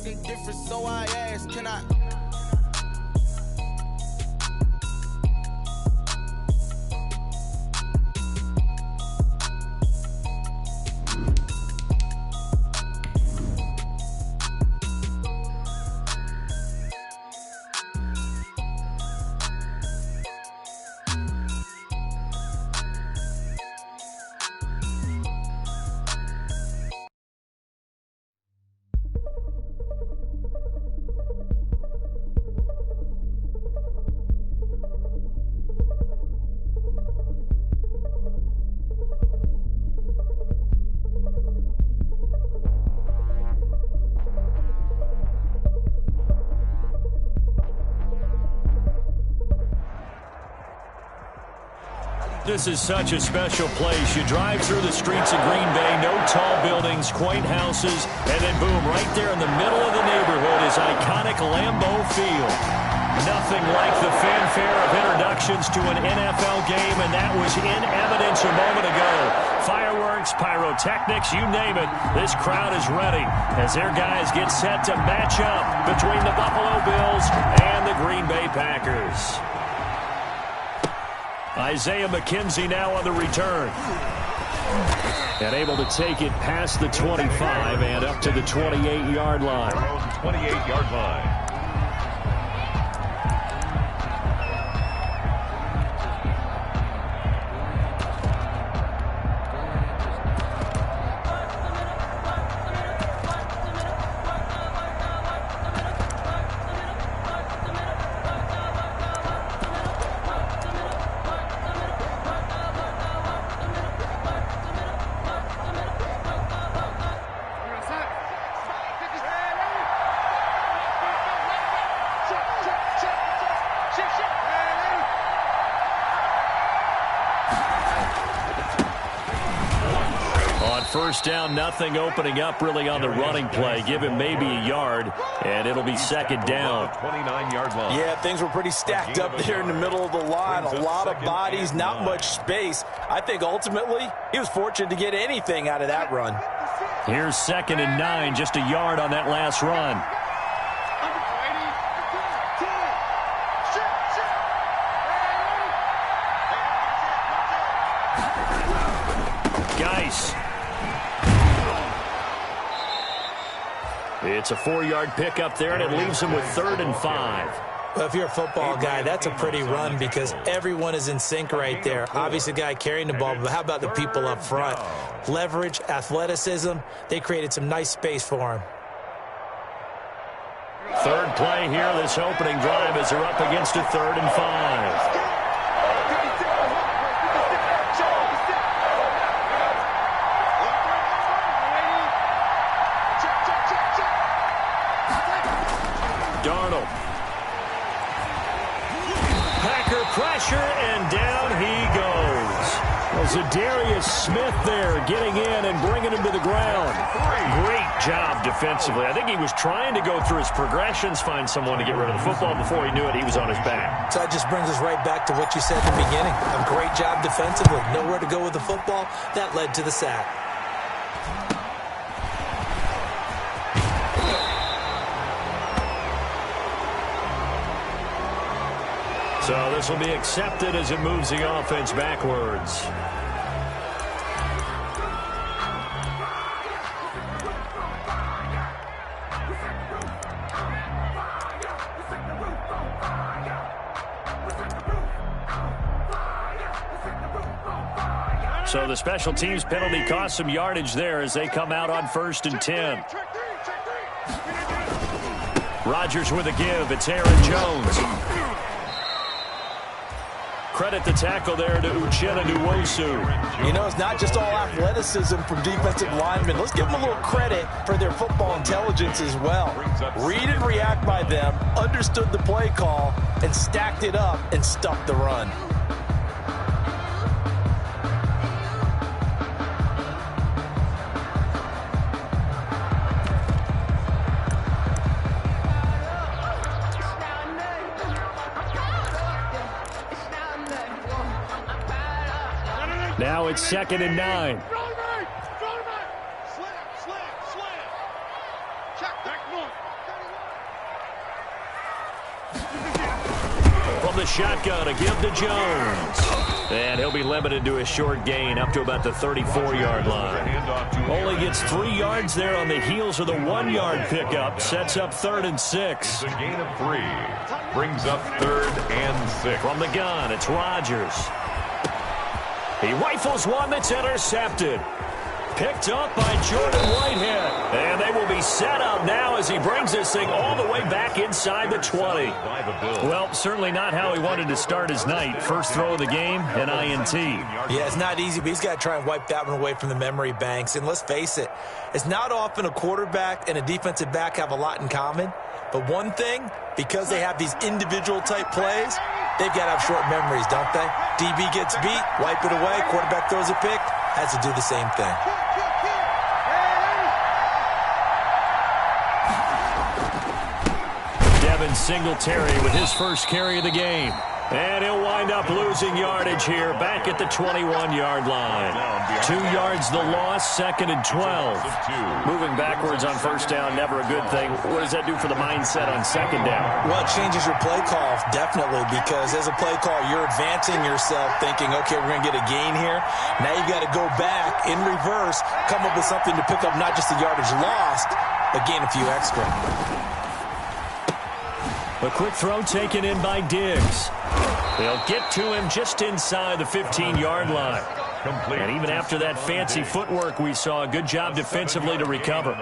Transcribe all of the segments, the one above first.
Something different, so I asked, can I? This is such a special place. You drive through the streets of Green Bay, no tall buildings, quaint houses, and then boom, right there in the middle of the neighborhood is iconic Lambeau Field. Nothing like the fanfare of introductions to an NFL game, and that was in evidence a moment ago. Fireworks, pyrotechnics, you name it. This crowd is ready as their guys get set to match up between the Buffalo Bills and the Green Bay Packers. Isaiah McKenzie now on the return. And able to take it past the 25 and up to the 28-yard line. 28-yard line. First down, nothing opening up really on the running play. Give him maybe a yard, and it'll be second down. 29-yard line. Yeah, things were pretty stacked up there in the middle of the line. A lot of bodies, not much space. I think ultimately he was fortunate to get anything out of that run. Here's 2nd and 9, just a yard on that last run. It's a 4-yard pickup there, and it leaves him with 3rd and 5. Well, if you're a football guy, that's a pretty run because everyone is in sync right there. Obviously, the guy carrying the ball, but how about the people up front? Leverage, athleticism, they created some nice space for him. Third play here, this opening drive as they're up against a 3rd and 5. Pressure, and down he goes. Well, Zadarius Smith there getting in and bringing him to the ground. Great job defensively. I think he was trying to go through his progressions, find someone to get rid of the football. Before he knew it, he was on his back. So that just brings us right back to what you said in the beginning. A great job defensively. Nowhere to go with the football. That led to the sack. So this will be accepted as it moves the offense backwards. So the special teams penalty cost some yardage there as they come out on 1st and 10. Rodgers with a give. It's Aaron Jones. Credit the tackle there to Uchenna Nwosu. You know, it's not just all athleticism from defensive linemen. Let's give them a little credit for their football intelligence as well. Read and react by them, understood the play call, and stacked it up and stuffed the run. Now it's 2nd and 9. from the shotgun, a give to Jones. And he'll be limited to a short gain up to about the 34-yard line. Only gets 3 yards there on the heels of the 1-yard pickup. Sets up 3rd and 6. The gain of 3 brings up 3rd and 6. From the gun, it's Rodgers. He rifles one that's intercepted. Picked up by Jordan Whitehead. And they will be set up now as he brings this thing all the way back inside the 20. Well, certainly not how he wanted to start his night. First throw of the game, an INT. Yeah, it's not easy, but he's got to try and wipe that one away from the memory banks. And let's face it, it's not often a quarterback and a defensive back have a lot in common. But one thing, because they have these individual type plays, they've got to have short memories, don't they? DB gets beat, wipe it away, quarterback throws a pick, has to do the same thing. Devin Singletary with his first carry of the game. And he'll wind up losing yardage here back at the 21-yard line. 2 yards the loss, 2nd and 12. Moving backwards on first down, never a good thing. What does that do for the mindset on 2nd down? Well, it changes your play call, definitely, because as a play call, you're advancing yourself thinking, okay, we're going to get a gain here. Now you've got to go back in reverse, come up with something to pick up not just the yardage lost, but gain a few extra. A quick throw taken in by Diggs. They'll get to him just inside the 15-yard line. And even after that fancy footwork we saw, a good job defensively to recover.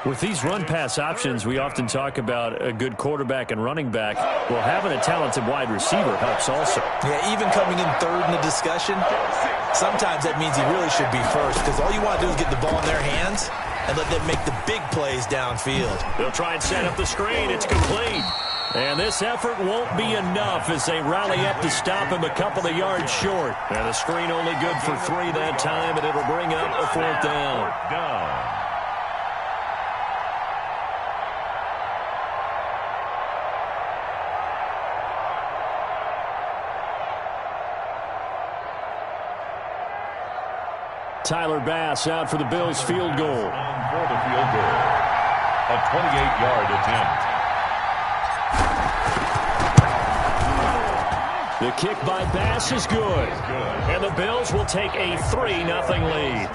With these run-pass options, we often talk about a good quarterback and running back. Well, having a talented wide receiver helps also. Yeah, even coming in 3rd in the discussion, sometimes that means he really should be first, because all you want to do is get the ball in their hands and let them make the big plays downfield. They'll try and set up the screen. It's complete. And this effort won't be enough as they rally up to stop him a couple of yards short. And the screen only good for 3 that time, and it'll bring up a 4th down. Tyler Bass out for the Bills field goal. For the field goal, a 28-yard attempt. The kick by Bass is good. And the Bills will take a 3-0 lead.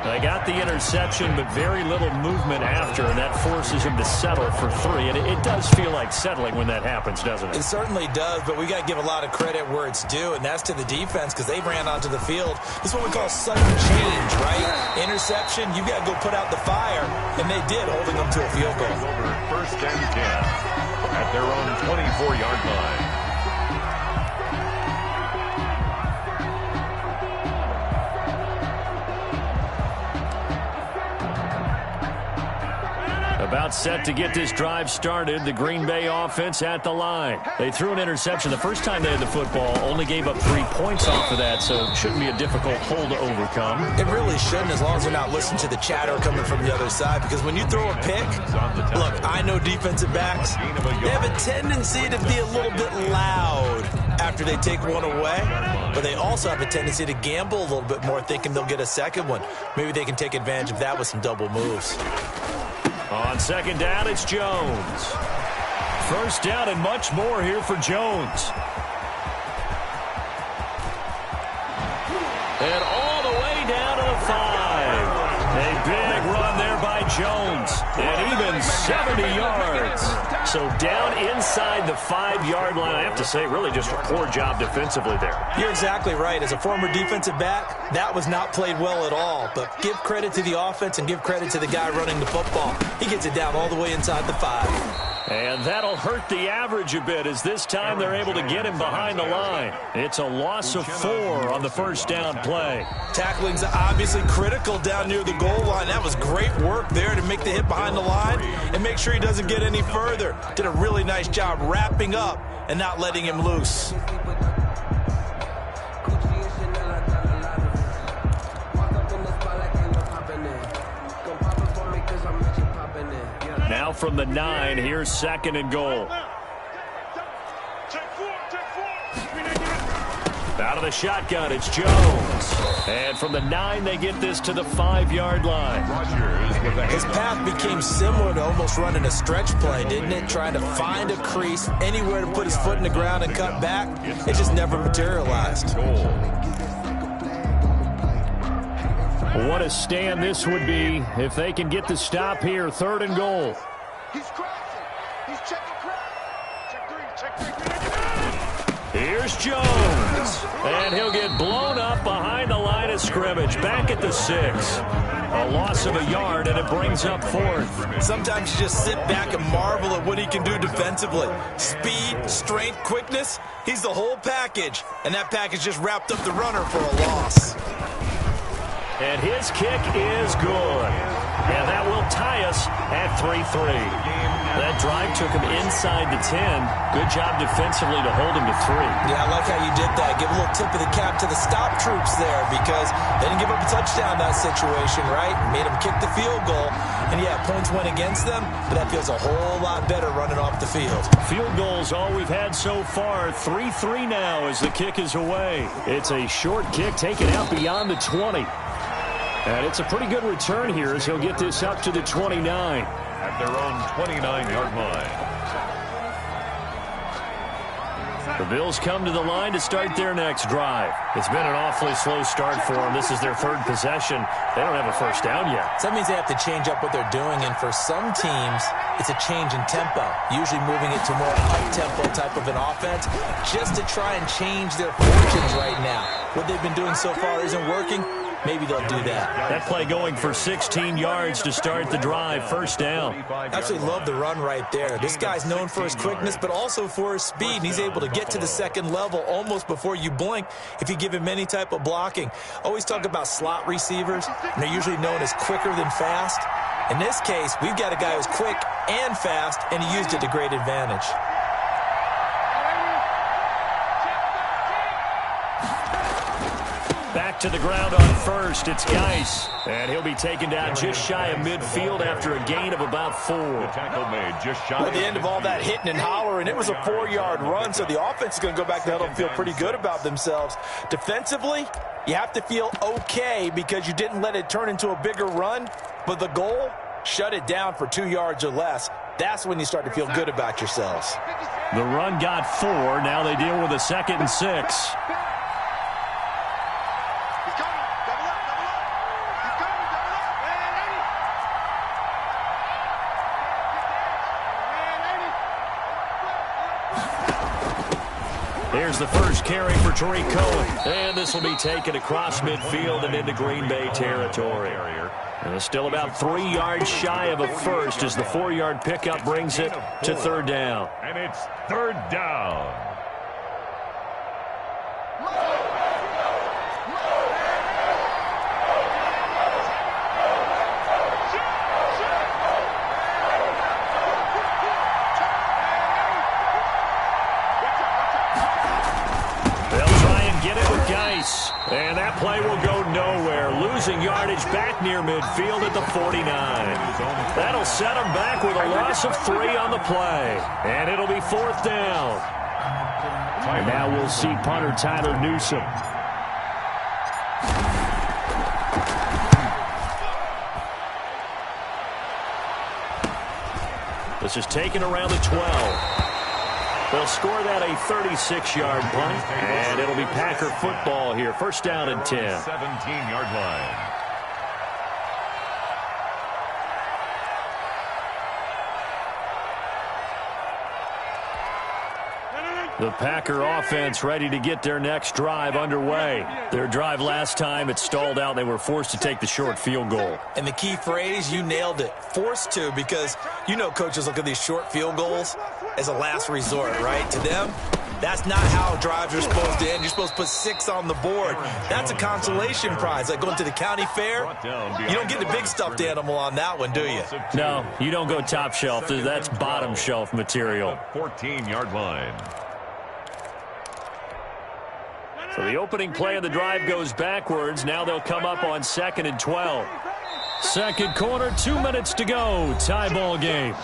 They got the interception, but very little movement after, and that forces him to settle for 3. And it does feel like settling when that happens, doesn't it? It certainly does, but we got to give a lot of credit where it's due, and that's to the defense, because they ran onto the field. This is what we call sudden change, right? Interception, you got to go put out the fire, and they did, holding them to a field goal. Over 1st and 10 at their own 24-yard line. About set to get this drive started. The Green Bay offense at the line. They threw an interception the first time they had the football, only gave up 3 points off of that, so it shouldn't be a difficult hole to overcome. It really shouldn't, as long as they're not listening to the chatter coming from the other side, because when you throw a pick, look, I know defensive backs, they have a tendency to be a little bit loud after they take one away, but they also have a tendency to gamble a little bit more, thinking they'll get a second one. Maybe they can take advantage of that with some double moves. On 2nd down, it's Jones. 1st down and much more here for Jones. And all the way down to the 5. A big run there by Jones. And even 70 yards. So down inside the 5-yard line. I have to say, really just a poor job defensively there. You're exactly right. As a former defensive back, that was not played well at all. But give credit to the offense and give credit to the guy running the football. He gets it down all the way inside the 5. And that'll hurt the average a bit as this time they're able to get him behind the line. It's a loss of 4 on the 1st down play. Tackling's obviously critical down near the goal line. That was great work there to make the hit behind the line and make sure he doesn't get any further. Did a really nice job wrapping up and not letting him loose. Now from the 9, here's 2nd and goal. Out of the shotgun, it's Jones. And from the 9, they get this to the 5-yard line. His path became similar to almost running a stretch play, didn't it? Trying to find a crease, anywhere to put his foot in the ground and cut back. It just never materialized. What a stand this would be if they can get the stop here. 3rd and goal. He's crashing. He's checking crash. Check 3. Here's Jones. And he'll get blown up behind the line of scrimmage. Back at the 6. A loss of a yard, and it brings up 4th. Sometimes you just sit back and marvel at what he can do defensively. Speed, strength, quickness. He's the whole package. And that package just wrapped up the runner for a loss. And his kick is good. And that will tie us at 3-3. That drive took him inside the 10. Good job defensively to hold him to 3. Yeah, I like how you did that. Give a little tip of the cap to the stop troops there because they didn't give up a touchdown in that situation, right? Made them kick the field goal. And, yeah, points went against them, but that feels a whole lot better running off the field. Field goals all we've had so far. 3-3 now as the kick is away. It's a short kick taken out beyond the 20. And it's a pretty good return here as he'll get this up to the 29. At their own 29-yard line. The Bills come to the line to start their next drive. It's been an awfully slow start for them. This is their 3rd possession. They don't have a first down yet. So that means they have to change up what they're doing, and for some teams, it's a change in tempo, usually moving it to more up-tempo type of an offense just to try and change their fortunes right now. What they've been doing so far isn't working. Maybe they'll do that. That play going for 16 yards to start the drive. First down. Actually love the run right there. This guy's known for his quickness, but also for his speed. And he's able to get to the 2nd level almost before you blink if you give him any type of blocking. Always talk about slot receivers, and they're usually known as quicker than fast. In this case, we've got a guy who's quick and fast, and he used it to great advantage. Back to the ground on first. It's Geis. And he'll be taken down just shy of midfield after a gain of about 4. Tackle made just shy. At the end of all that hitting and hollering, it was a 4-yard run, so the offense is going to go back to huddle and feel pretty good about themselves. Defensively, you have to feel okay because you didn't let it turn into a bigger run, but the goal, shut it down for 2 yards or less. That's when you start to feel good about yourselves. The run got 4. Now they deal with a 2nd and 6. Here's the first carry for Tariq Cohen. And this will be taken across midfield and into Green Bay territory. And it's still about 3 yards shy of a first as the 4-yard pickup brings it to 3rd down. And it's 3rd down. And that play will go nowhere. Losing yardage back near midfield at the 49. That'll set them back with a loss of 3 on the play. And it'll be 4th down. And now we'll see punter Tyler Newsome. This is taken around the 12. They'll score that a 36-yard punt, and it'll be Packer football here. First down and 10. 17-yard line. The Packer offense ready to get their next drive underway. Their drive last time, it stalled out. They were forced to take the short field goal. And the key phrase, you nailed it. Forced to, because you know coaches look at these short field goals as a last resort, right? To them, that's not how drives are supposed to end. You're supposed to put 6 on the board. That's a consolation prize. Like going to the county fair, you don't get the big stuffed animal on that one, do you? No, you don't go top shelf. That's bottom shelf material. 14-yard line. So the opening play of the drive goes backwards. Now they'll come up on 2nd and 12. Second quarter, 2 minutes to go. Tie ball game.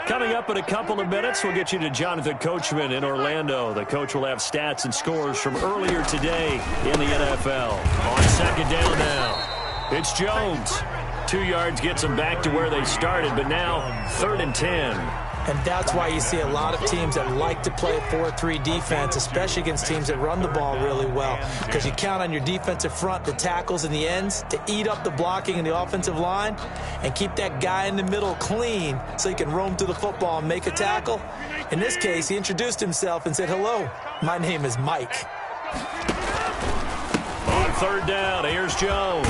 Coming up in a couple of minutes, we'll get you to Jonathan Coachman in Orlando. The coach will have stats and scores from earlier today in the NFL. On second down now, it's Jones. 2 yards gets them back to where they started, but now 3rd and 10. And that's why you see a lot of teams that like to play a 4-3 defense, especially against teams that run the ball really well, because you count on your defensive front, the tackles and the ends, to eat up the blocking in the offensive line and keep that guy in the middle clean so he can roam through the football and make a tackle. In this case, he introduced himself and said, "Hello, my name is Mike." On 3rd down, here's Jones.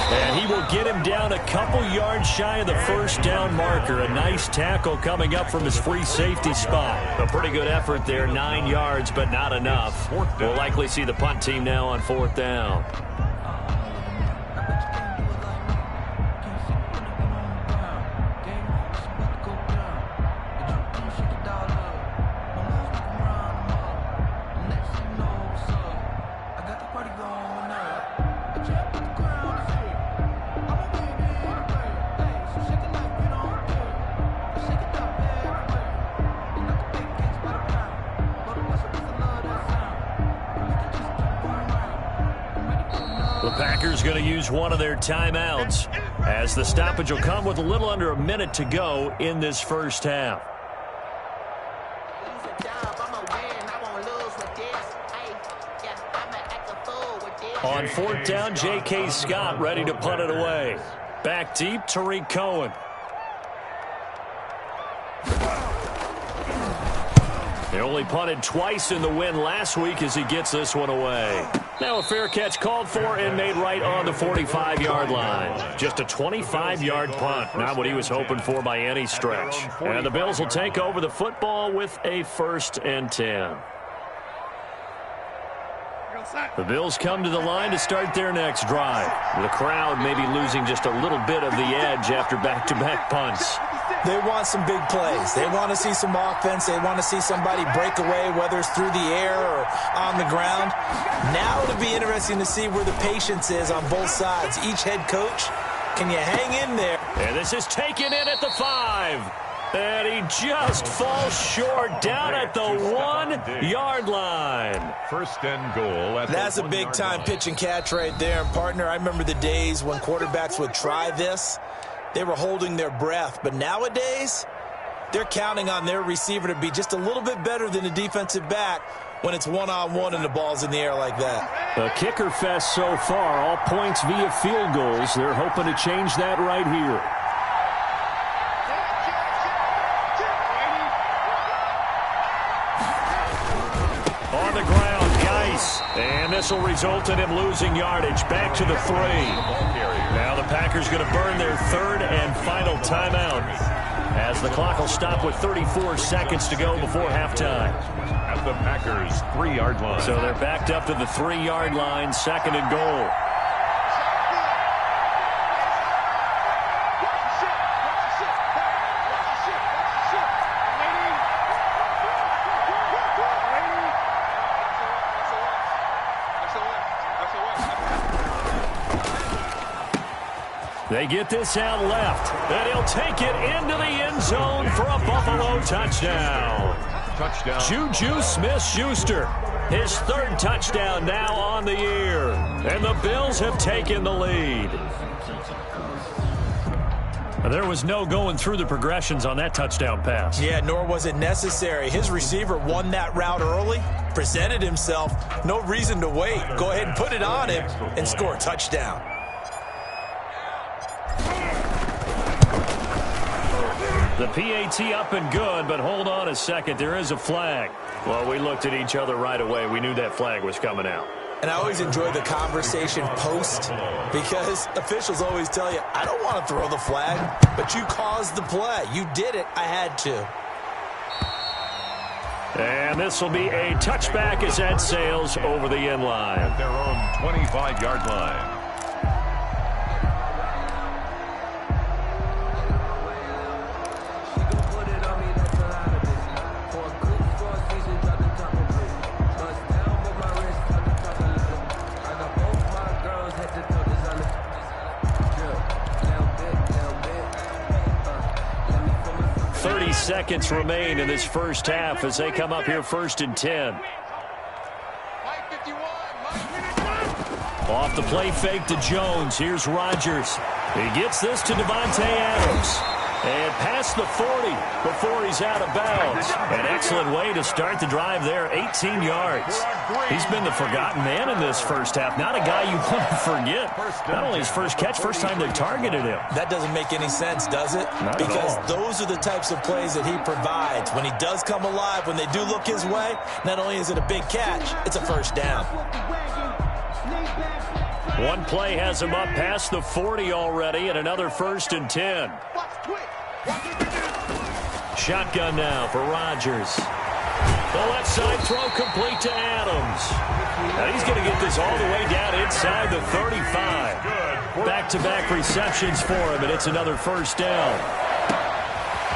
And he will get him down a couple yards shy of the 1st down marker. A nice tackle coming up from his free safety spot. A pretty good effort there, 9 yards, but not enough. We'll likely see the punt team now on 4th down. Packers going to use one of their timeouts as the stoppage will come with a little under a minute to go in this first half. On 4th down, J.K. Scott ready to punt it away. Back deep, Tariq Cohen. They only punted twice in the win last week as he gets this one away. Now a fair catch called for and made right on the 45-yard line. Just a 25-yard punt, not what he was hoping for by any stretch. And the Bills will take over the football with a 1st and 10. The Bills come to the line to start their next drive. The crowd may be losing just a little bit of the edge after back-to-back punts. They want some big plays. They want to see some offense. They want to see somebody break away, whether it's through the air or on the ground. Now it'll be interesting to see where the patience is on both sides. Each head coach, can you hang in there? And this is taken in at the 5. And he just falls short down at the 1-yard line. 1st and goal. That's a big-time pitch and catch right there. And, partner, I remember the days when quarterbacks would try this. They were holding their breath. But nowadays, they're counting on their receiver to be just a little bit better than the defensive back when it's one-on-one and the ball's in the air like that. A kicker fest so far, all points via field goals. They're hoping to change that right here. On the ground, Geis. And this will result in him losing yardage. Back to the 3. Now the Packers going to burn their 3rd and final timeout as the clock will stop with 34 seconds to go before halftime. At the Packers' 3-yard line. So they're backed up to the 3-yard line, 2nd and goal. They get this out left, and he'll take it into the end zone for a Buffalo touchdown. Juju Smith-Schuster, his 3rd touchdown now on the year, and the Bills have taken the lead. There was no going through the progressions on that touchdown pass. Yeah, nor was it necessary. His receiver won that route early, presented himself, no reason to wait. Go ahead and put it on him and score a touchdown. The PAT up and good, but hold on a second. There is a flag. Well, we looked at each other right away. We knew that flag was coming out. And I always enjoy the conversation post because officials always tell you, I don't want to throw the flag, but you caused the play. You did it. I had to. And this will be a touchback as that sails over the end line. At their own 25-yard line. 30 seconds remain in this first half as they come up here 1st and 10. Off the play fake to Jones. Here's Rodgers. He gets this to Devontae Adams. And past the 40 before he's out of bounds. An excellent way to start the drive there, 18 yards. He's been the forgotten man in this first half. Not a guy you want to forget. Not only his first catch, first time they targeted him. That doesn't make any sense, does it? Not because at all. Those are the types of plays that he provides. When he does come alive, when they do look his way, not only is it a big catch, it's a first down. One play has him up past the 40 already, and another 1st and 10. Shotgun now for Rodgers. The left side throw complete to Adams. And he's going to get this all the way down inside the 35. Back-to-back receptions for him, and it's another first down.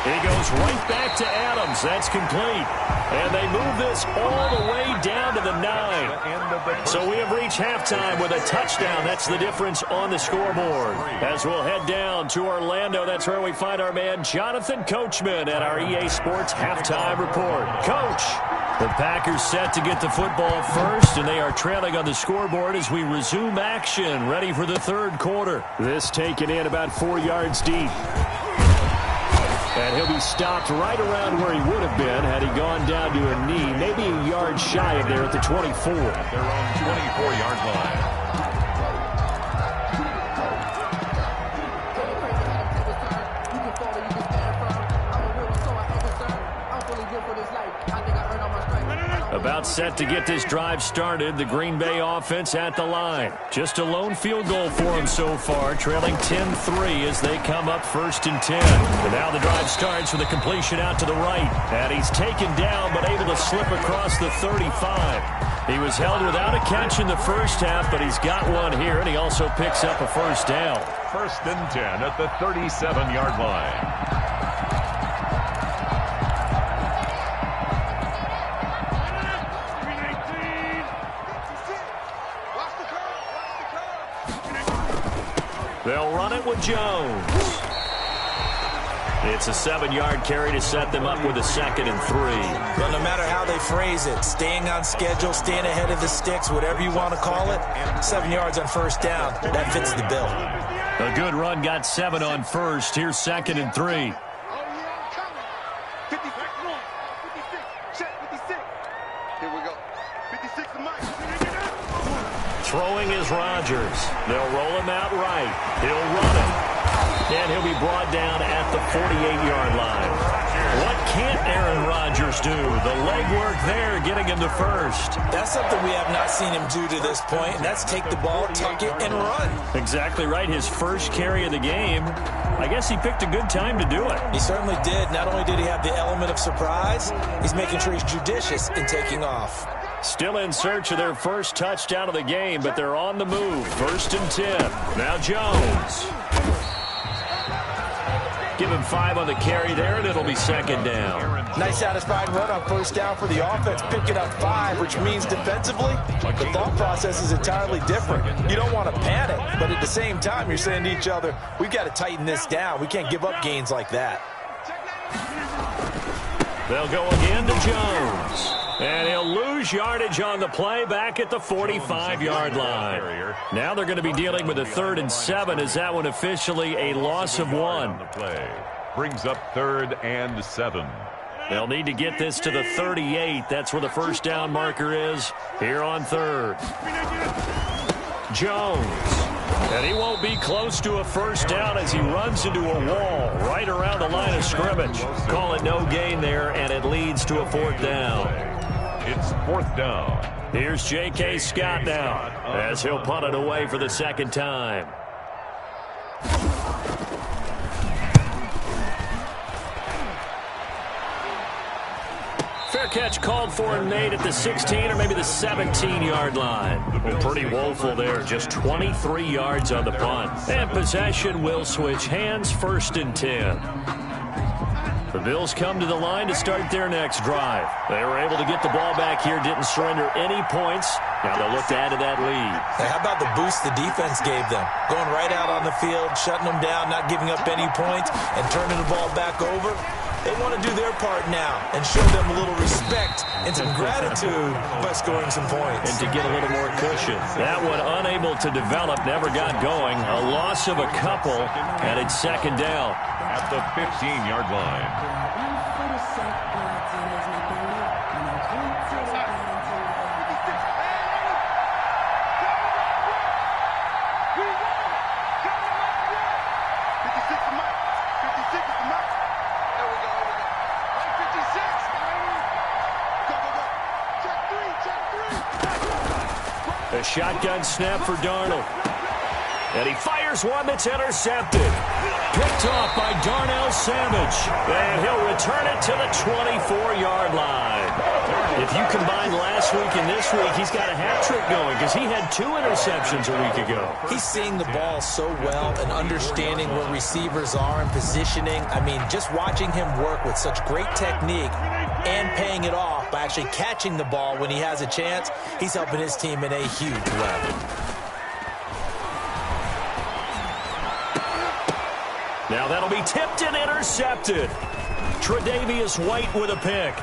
He goes right back to Adams. That's complete. And they move this all the way down to the 9. So we have reached halftime with a touchdown. That's the difference on the scoreboard. As we'll head down to Orlando, that's where we find our man Jonathan Coachman at our EA Sports Halftime Report. Coach, the Packers set to get the football first, and they are trailing on the scoreboard as we resume action, ready for the third quarter. This taken in about 4 yards deep. And he'll be stopped right around where he would have been had he gone down to a knee, maybe a yard shy of there at the 24. Their own 24-yard line. About set to get this drive started, the Green Bay offense at the line. Just a lone field goal for them so far, trailing 10-3 as they come up 1st and 10. And now the drive starts with a completion out to the right. And he's taken down but able to slip across the 35. He was held without a catch in the first half, but he's got one here, and he also picks up a first down. 1st and 10 at the 37-yard line. They'll run it with Jones. It's a 7-yard carry to set them up with a 2nd and 3. Well, no matter how they phrase it, staying on schedule, staying ahead of the sticks, whatever you want to call it, 7 yards on first down, that fits the bill. A good run got 7 on first. Here's 2nd and 3. Throwing is Rodgers. They'll roll him out right. He'll run it. And he'll be brought down at the 48-yard line. What can't Aaron Rodgers do? The legwork there getting him to first. That's something we have not seen him do to this point, and that's take the ball, tuck it, and run. Exactly right. His first carry of the game. I guess he picked a good time to do it. He certainly did. Not only did he have the element of surprise, he's making sure he's judicious in taking off. Still in search of their first touchdown of the game, but they're on the move. 1st and 10. Now Jones. Give him 5 on the carry there, and it'll be 2nd down. Nice satisfying run on first down for the offense, picking up 5, which means defensively, the thought process is entirely different. You don't want to panic, but at the same time, you're saying to each other, we've got to tighten this down. We can't give up gains like that. They'll go again to Jones. And he'll lose yardage on the play back at the 45-yard line. Now they're going to be dealing with a 3rd and 7. Is that one officially a loss of 1? Brings up 3rd and 7. They'll need to get this to the 38. That's where the first down marker is here on 3rd. Jones. And he won't be close to a first down as he runs into a wall right around the line of scrimmage. Call it no gain there, and it leads to a 4th down. It's 4th down. Here's J.K. Scott now as he'll punt it away for the 2nd time. Fair catch called for and made at the 16 or maybe the 17-yard line. Well, pretty woeful there. Just 23 yards on the punt. And possession will switch hands. 1st and 10. The Bills come to the line to start their next drive. They were able to get the ball back here, didn't surrender any points. Now they'll look to add to that lead. Hey, how about the boost the defense gave them? Going right out on the field, shutting them down, not giving up any points, and turning the ball back over. They want to do their part now and show them a little respect and some gratitude by scoring some points. And to get a little more cushion. That one unable to develop, never got going. A loss of a couple, and it's second down. At the 15-yard line. A shotgun snap for Darnold. And he fires one that's intercepted. Picked off by Darnell Savage. And he'll return it to the 24-yard line. If you combine last week and this week, he's got a hat trick going because he had 2 interceptions a week ago. He's seeing the ball so well and understanding where receivers are and positioning. I mean, just watching him work with such great technique and paying it off by actually catching the ball when he has a chance, he's helping his team in a huge way. Now that'll be tipped and intercepted. Tre'Davious White with a pick.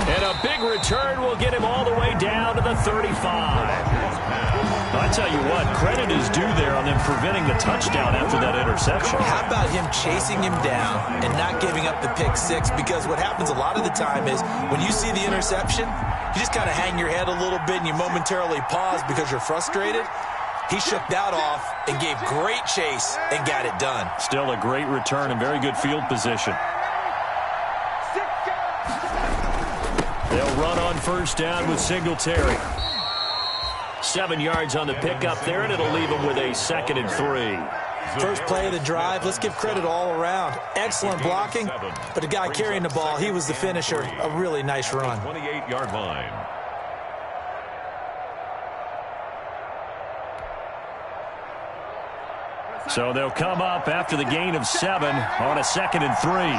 And a big return will get him all the way down to the 35. I tell you what, credit is due there on them preventing the touchdown after that interception. How about him chasing him down and not giving up the pick six? Because what happens a lot of the time is when you see the interception, you just kind of hang your head a little bit and you momentarily pause because you're frustrated. He shook that off and gave great chase and got it done. Still a great return and very good field position. They'll run on first down with Singletary. 7 yards on the pickup there, and it'll leave them with a 2nd and 3. First play of the drive, let's give credit all around. Excellent blocking, but the guy carrying the ball, he was the finisher. A really nice run. 28-yard line. So they'll come up after the gain of 7 on a 2nd and 3.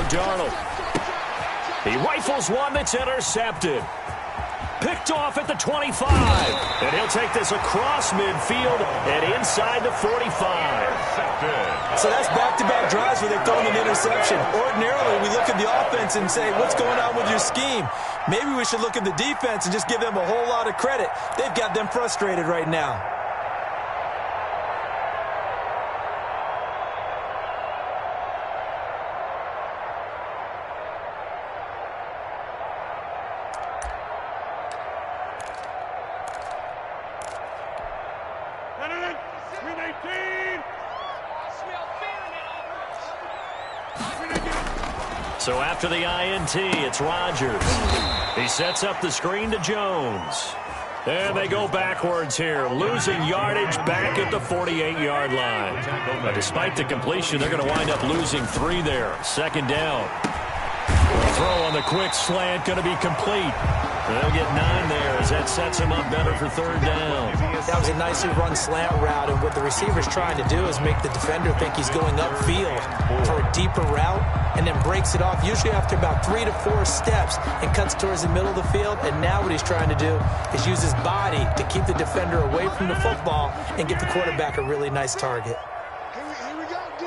Darnold. He rifles one that's intercepted. Picked off at the 25. And he'll take this across midfield and inside the 45. So that's back-to-back drives where they've thrown an interception. Ordinarily, we look at the offense and say, what's going on with your scheme? Maybe we should look at the defense and just give them a whole lot of credit. They've got them frustrated right now. So after the INT, it's Rodgers. He sets up the screen to Jones. And they go backwards here, losing yardage back at the 48-yard line. But despite the completion, they're going to wind up losing 3 there. 2nd down. The throw on the quick slant going to be complete. They'll get 9 there as that sets him up better for 3rd down. That was a nicely run slant route, and what the receiver's trying to do is make the defender think he's going upfield for a deeper route and then breaks it off, usually after about 3 to 4 steps, and cuts towards the middle of the field. And now what he's trying to do is use his body to keep the defender away from the football and give the quarterback a really nice target. Here we go, D.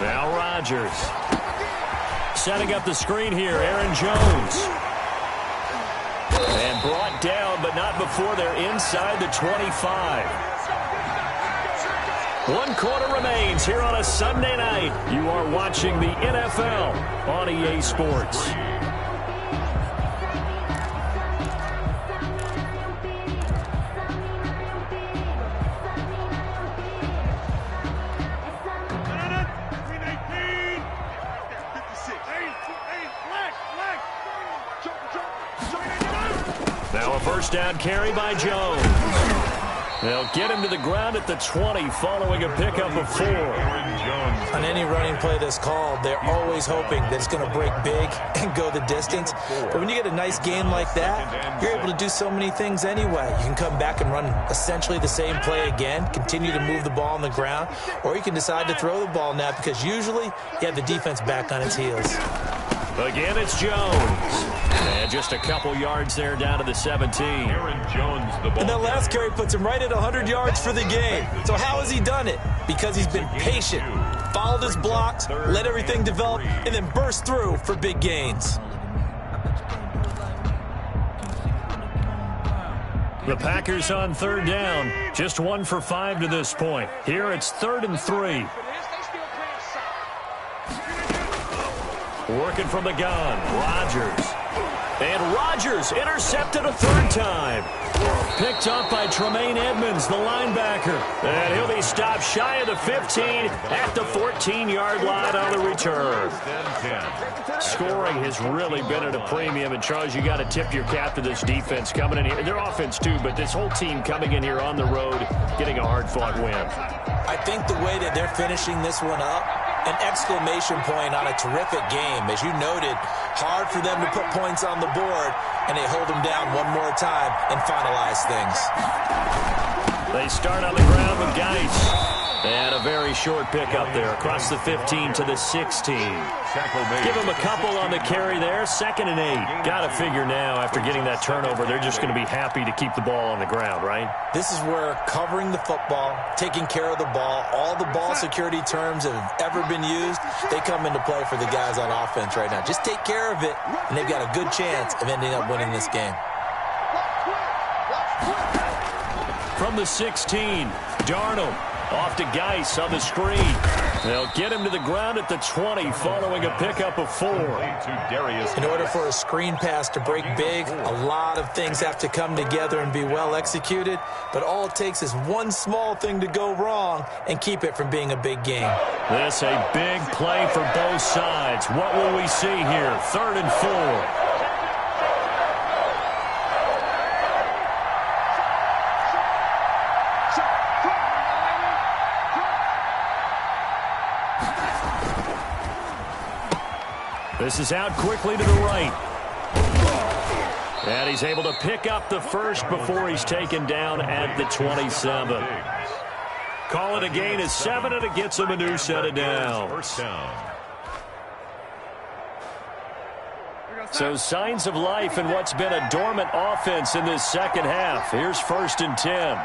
Now Rodgers. Setting up the screen here, Aaron Jones. And brought down, but not before they're inside the 25. 1 quarter remains here on a Sunday night. You are watching the NFL on EA Sports. Now a first down carry by Jones. They'll get him to the ground at the 20 following a pickup of 4. On any running play that's called, they're always hoping that it's going to break big and go the distance. But when you get a nice gain like that, you're able to do so many things anyway. You can come back and run essentially the same play again, continue to move the ball on the ground, or you can decide to throw the ball now because usually you have the defense back on its heels. Again, it's Jones. And just a couple yards there down to the 17. And that last carry puts him right at 100 yards for the game. So how has he done it? Because he's been patient, followed his blocks, let everything develop, and then burst through for big gains. The Packers on 3rd down. Just 1 for 5 to this point. Here it's 3rd and 3. Working from the gun, Rodgers. And Rodgers intercepted a 3rd time. Picked up by Tremaine Edmonds, the linebacker. And he'll be stopped shy of the 15 at the 14-yard line on the return. Scoring has really been at a premium. And, Charles, you got to tip your cap to this defense coming in here. Their offense, too, but this whole team coming in here on the road, getting a hard-fought win. I think the way that they're finishing this one up, an exclamation point on a terrific game. As you noted, hard for them to put points on the board, and they hold them down one more time and finalize things. They start on the ground with Geis. And a very short pickup there across the 15 to the 16. Give him a couple on the carry there. 2nd and 8. Got to figure now after getting that turnover, they're just going to be happy to keep the ball on the ground, right? This is where covering the football, taking care of the ball, all the ball security terms that have ever been used, they come into play for the guys on offense right now. Just take care of it, and they've got a good chance of ending up winning this game. From the 16, Darnold. Off to Geis on the screen. They'll get him to the ground at the 20 following a pickup of 4. In order for a screen pass to break big, a lot of things have to come together and be well executed, but all it takes is one small thing to go wrong and keep it from being a big game. This a big play for both sides. What will we see here? 3rd and 4. This is out quickly to the right. And he's able to pick up the first before he's taken down at the 27. Call it a gain of 7, and it gets him a new set of downs. So signs of life in what's been a dormant offense in this second half. Here's 1st and 10.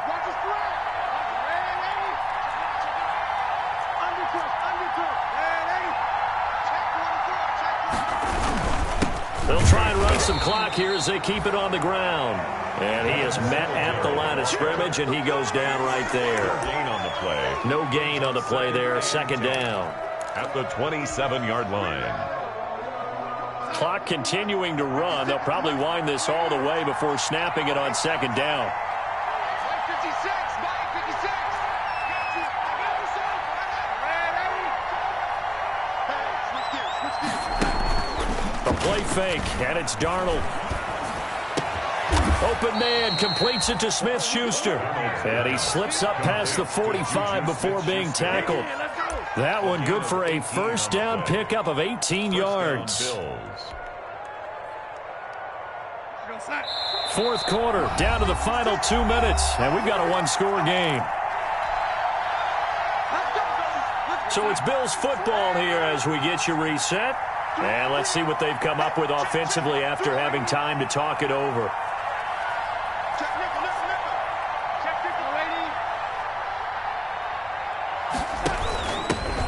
They'll try and run some clock here as they keep it on the ground. And he is met at the line of scrimmage, and he goes down right there. No gain on the play there. 2nd down. At the 27-yard line. Clock continuing to run. They'll probably wind this all the way before snapping it on 2nd down. Play fake, and it's Darnold. Open man, completes it to Smith-Schuster. And he slips up past the 45 before being tackled. That one good for a 1st down pickup of 18 yards. 4th quarter, down to the final 2 minutes, and we've got a 1-score game. So it's Bills football here as we get you reset. And let's see what they've come up with offensively after having time to talk it over.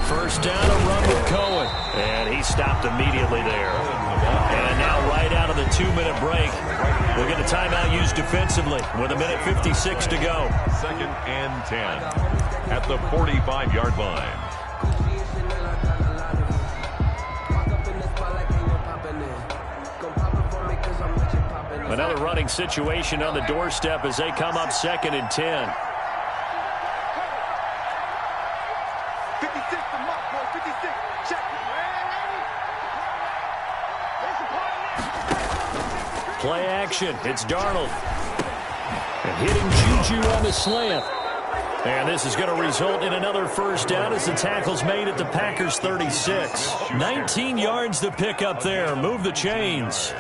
First down, a run with Cohen. And he stopped immediately there. And now right out of the 2-minute break, we'll get a timeout used defensively with 1:56 to go. 2nd and 10 at the 45-yard line. Another running situation on the doorstep as they come up 2nd and 10. 56 to Mark, boy, 56. Check. Play action. It's Darnold. hitting Juju on the slant. And this is going to result in another first down as the tackle's made at the Packers' 36. 19 yards to pick up there. Move the chains.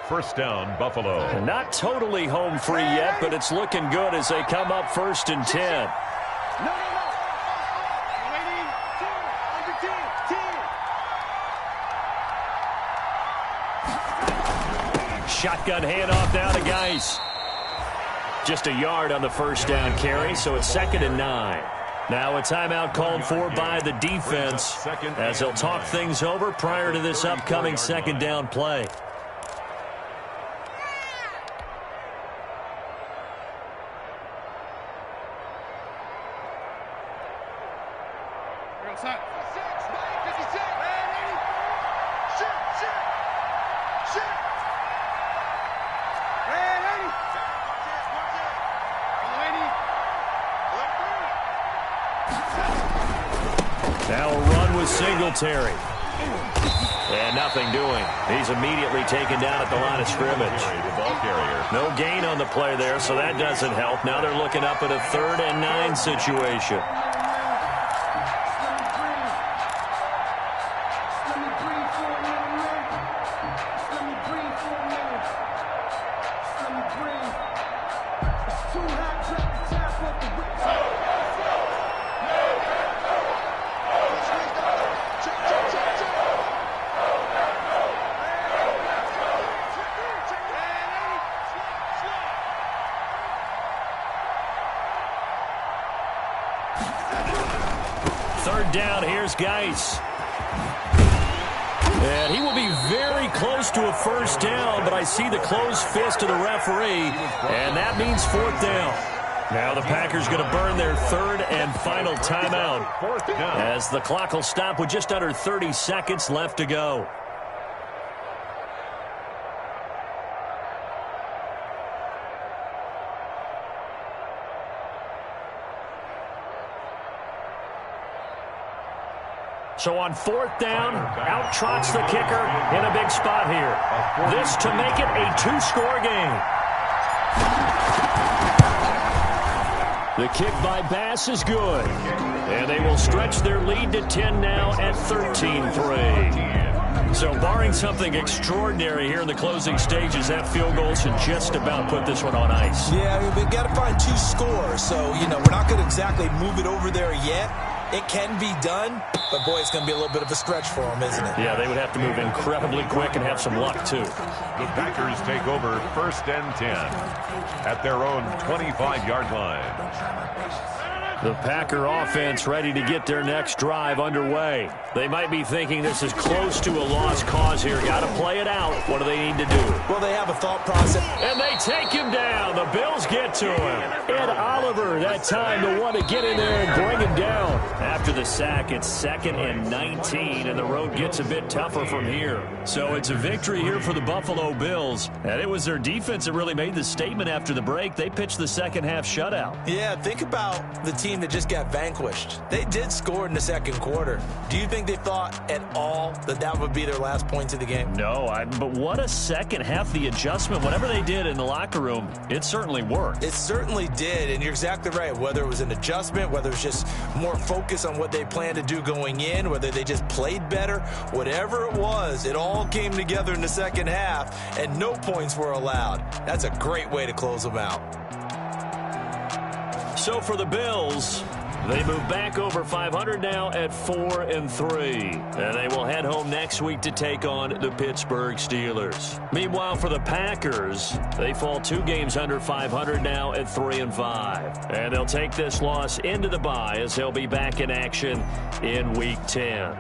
First down, Buffalo. And not totally home free yet, but it's looking good as they come up 1st and 10. Shotgun handoff now to Geis. Just a yard on the first down carry, so it's 2nd and 9. Now a timeout called for by the defense as they'll talk things over prior to this upcoming 2nd down play. Now a run with Singletary. And nothing doing. He's immediately taken down at the line of scrimmage. No gain on the play there, so that doesn't help. Now they're looking up at a 3rd and 9 situation. Third down, here's Geis. And he will be very close to a first down, but I see the closed fist of the referee, and that means 4th down. Now the Packers going to burn their 3rd and final timeout as the clock will stop with just under 30 seconds left to go. So on 4th down, out trots the kicker in a big spot here. This to make it a 2-score game. The kick by Bass is good. And they will stretch their lead to 10 now at 13-3. So barring something extraordinary here in the closing stages, that field goal should just about put this one on ice. Yeah, we've got to find 2 scores. So, we're not going to exactly move it over there yet. It can be done, but, boy, it's going to be a little bit of a stretch for them, isn't it? Yeah, they would have to move incredibly quick and have some luck, too. The Packers take over 1st and 10 at their own 25-yard line. The Packer offense ready to get their next drive underway. They might be thinking this is close to a lost cause here. Got to play it out. What do they need to do? Well, they have a thought process. And they take him down. The Bills get to him. Ed Oliver, that time, the one to get in there and bring him down. After the sack, it's 2nd and 19, and the road gets a bit tougher from here. So it's a victory here for the Buffalo Bills. And it was their defense that really made the statement after the break. They pitched the second-half shutout. Yeah, think about the team that just got vanquished. They did score in the 2nd quarter. Do you think they thought at all that that would be their last points of the game? No, but what a second half. The adjustment, whatever they did in the locker room, it certainly worked. It certainly did, and you're exactly right. Whether it was an adjustment, whether it was just more focus on what they planned to do going in, whether they just played better, whatever it was, it all came together in the 2nd half, and no points were allowed. That's a great way to close them out. So for the Bills, they move back over 500 now at 4-3. And they will head home next week to take on the Pittsburgh Steelers. Meanwhile, for the Packers, they fall 2 games under 500 now at 3-5. And they'll take this loss into the bye as they'll be back in action in Week 10.